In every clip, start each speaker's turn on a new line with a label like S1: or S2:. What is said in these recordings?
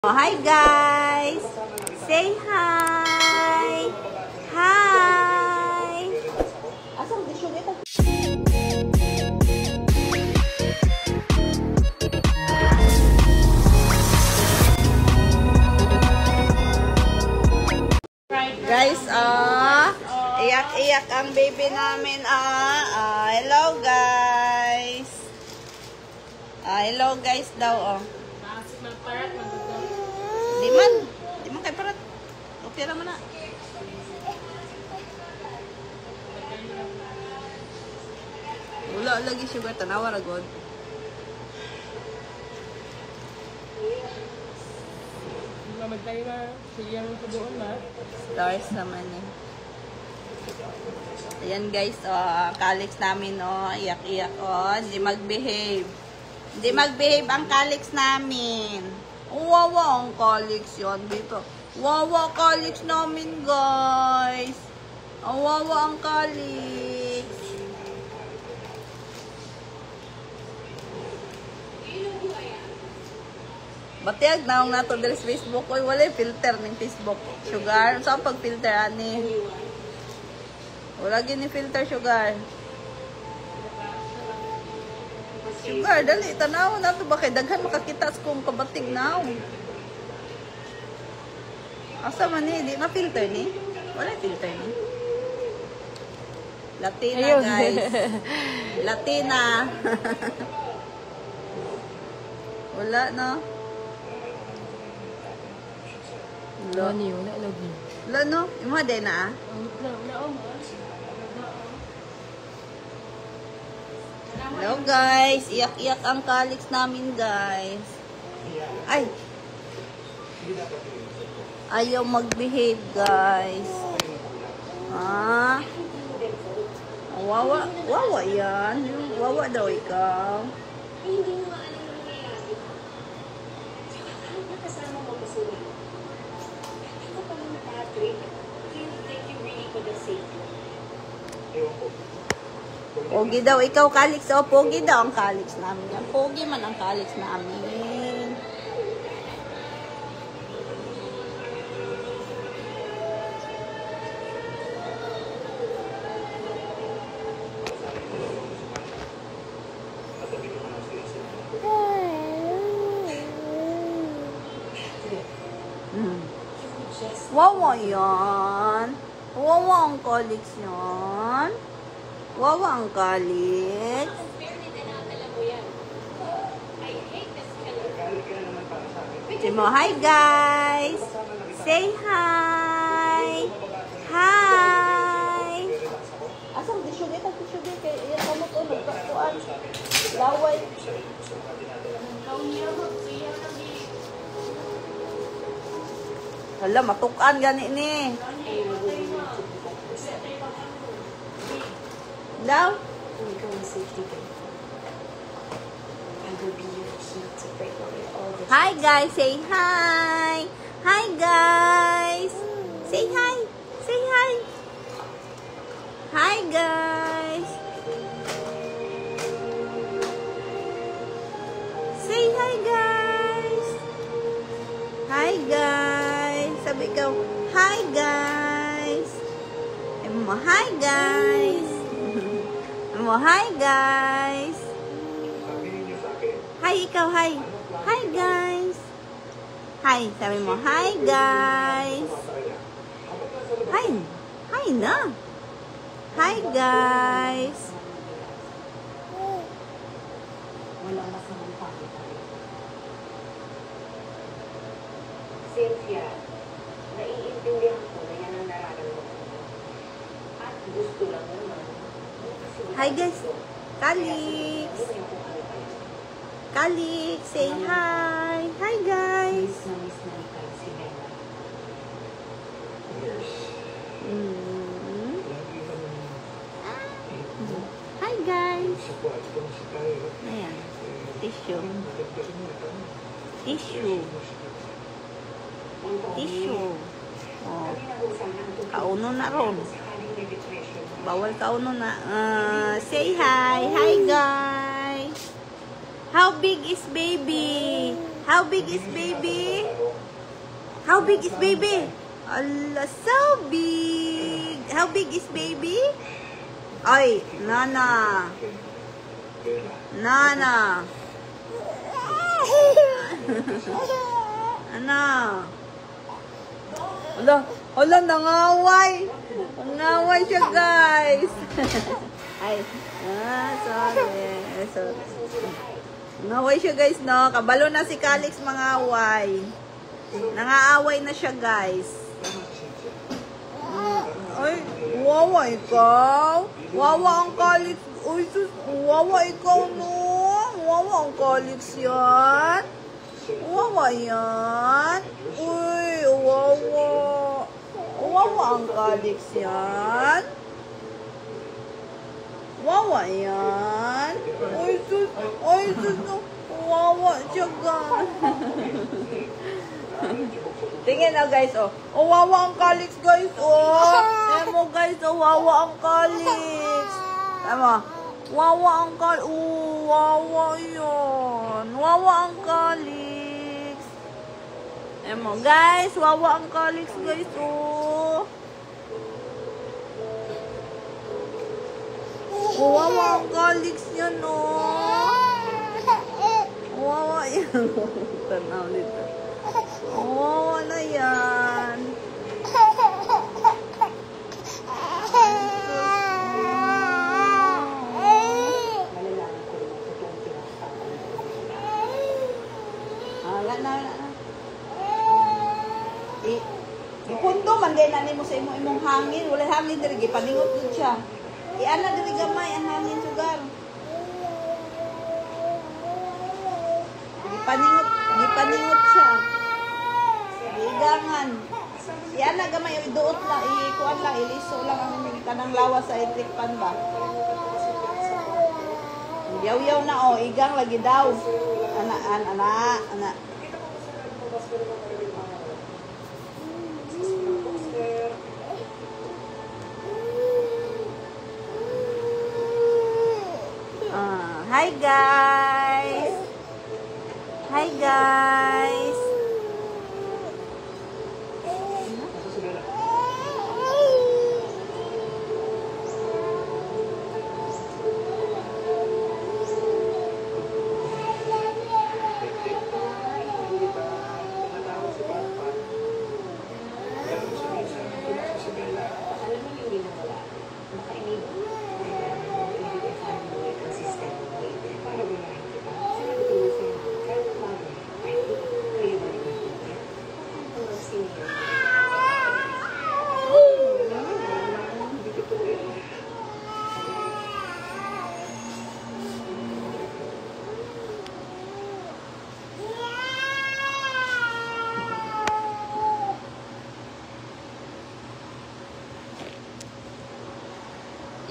S1: Oh, hi guys! Say hi! Hi! Asang tissue dito? Guys, iyak-iyak ang baby namin, hello guys! Hello guys daw, Di man kay parat. Okay lang na. Wala lagi sugar tanawa ra god.
S2: Magtayo na siyang tubuon na.
S1: Stars naman eh. Ayan guys, calyx namin, iyak-iyak, hindi mag-behave. Hindi mag-behave ang calyx namin. Wawa ang calyx yun dito. Wawa calyx namin guys. Wawa ang calyx. Batiyag na akong nato diri sa Facebook. Uy, wala filter ng Facebook. Sugar. Saan pag-filter, ani? Wala gini filter, sugar. Sugar, dali. Tanaw na ito. Bakit daghan makakita sa kong kabatig na. Asa man ni? Di ma-filter ni? Wala filter ni. Latina, ayun, guys. Latina. Wala, no? Wala niyo. Wala, no? Yung mga din na, Hello guys, iyak-iyak ang calyx namin guys. Ay! Ayaw mag-behave guys. Wawa yan. Wawa daw ikaw. Hindi mo alam ang nangyayari. Nakasama mo ba sila? Ito pa yung Patrick. Do you think you really could have saved him? Ewan ko. Pogi daw, ikaw calyx. Pogi daw ang calyx namin. Pogi man ang calyx namin. Wawa yan. Wawa ang calyx yan. Wawa ang calyx. Hi guys! Say hi! Hi! Asang tissue dito? Tissue dito. Iyan ka mo ito. Nagkatuan. Laway. Hala, matukan gani ni. Daw? Hi guys, say hi. Hi guys. Say hi. Say hi. Hi guys. Say hi guys. Hi guys. Sabi ko, hi guys. Hi guys. Hi guys. Hi ikaw, hi. Hi guys. Hi, sabi mo, hi guys. Hi. Hi na. Hi guys. Wala na sa mga Cynthia, naiintindihan ko na yan ang nararamdaman ko. At gusto lang naman. Hi guys. Calyx. Calyx, say hi. Hi guys. Hi guys. Ayan. Tissue. Tissue. Tissue. Kauno na ron. Bawal kauno na. Say hi. Hi guys. How big is baby? How big is baby? How big is baby? Allah, so big. How big is baby? Ay, Nana. Nana. Ano? Hala, nangaway. Nangaway siya, guys. Ay, sorry. Nangaway siya, guys, no? Kabalo na si Calix, mga away. Nangaaway na siya, guys. Ay, wawa ikaw. Wawa ang Calix. Uy, sus, wawa ikaw, no? Wawa ang Calix yan. Wawa yan. Uy, wawa. Wawa ang Calix yan. Wawa yan. Uy, sus. Uy, sus. Wawa siya, guys. Tingnan na, guys, oh. Oh, wawa ang Calix, guys, oh. Tingnan mo, guys, oh, wawa ang Calix. Tama. Wawa ang Calix. Oh, wawa yun. Wawa ang Calix. Tingnan mo, guys, wawa ang Calix, guys, oh. Oh, wawa ang Calix yan, oh. Wawa yan. Tanaw dito. Oh, wala yan. Wala na. Ipundo man din na mo sa imong hangin. Wala hangin diri, gipaningot yun siya. Iana diri gamay ang hangin sugar. Gipaningot siya. Igangan. Yan na gamay iduot lang, ikuan lang, iliso lang ang kanang lawas sa electric pan ba. Yaw-yaw na oh, igang lagi daw. Ana. Hi guys. Hi guys.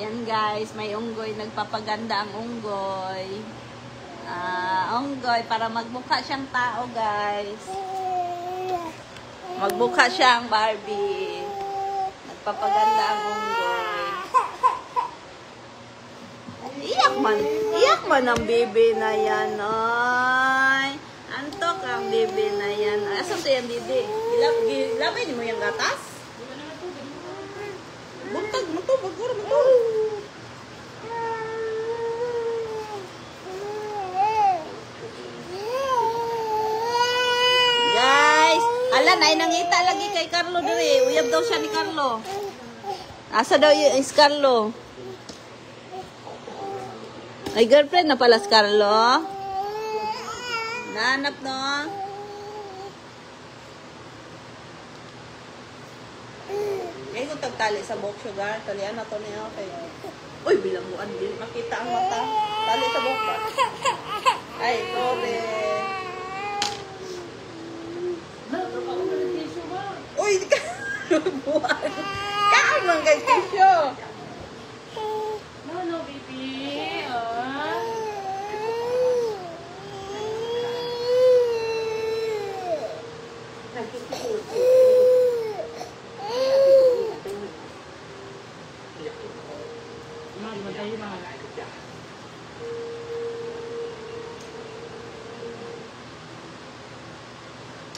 S1: Yan guys, may unggoy. Nagpapaganda ang unggoy. Unggoy, para magmukha siyang tao guys. Magmukha siyang Barbie. Nagpapaganda ang unggoy. Iyak man ang bebe na yan, ay. Antok ang bebe na yan. Asan to yan, didi? Gilabay mo yung gatas? Buntag mo to, bagura mo to. Guys, ala na nangita lagi kay Carlo dire. Uyab daw siya ni Carlo. Asa daw yung Carlo? Ay girlfriend na pala si Carlo. Nahanap no. Ngayon kung tagtali sa buhok sugar, talian na to niya. Okay. Uy, bilanguan din. Makita ang mata. Tali sa buhok ba? Ay, sorry. Uy, di ka buwan. Kaamang kay Tisyo.
S2: No, baby.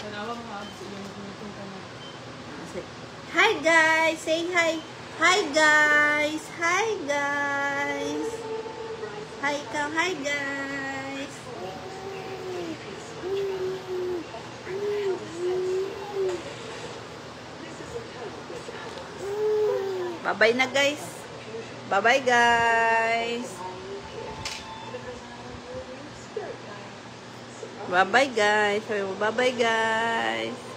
S2: Kenapa
S1: Hi guys! Say hi! Hi guys! Hi guys! Hi ikaw! Hi guys! Bye-bye na guys! Bye-bye guys! Bye-bye guys! Bye-bye guys!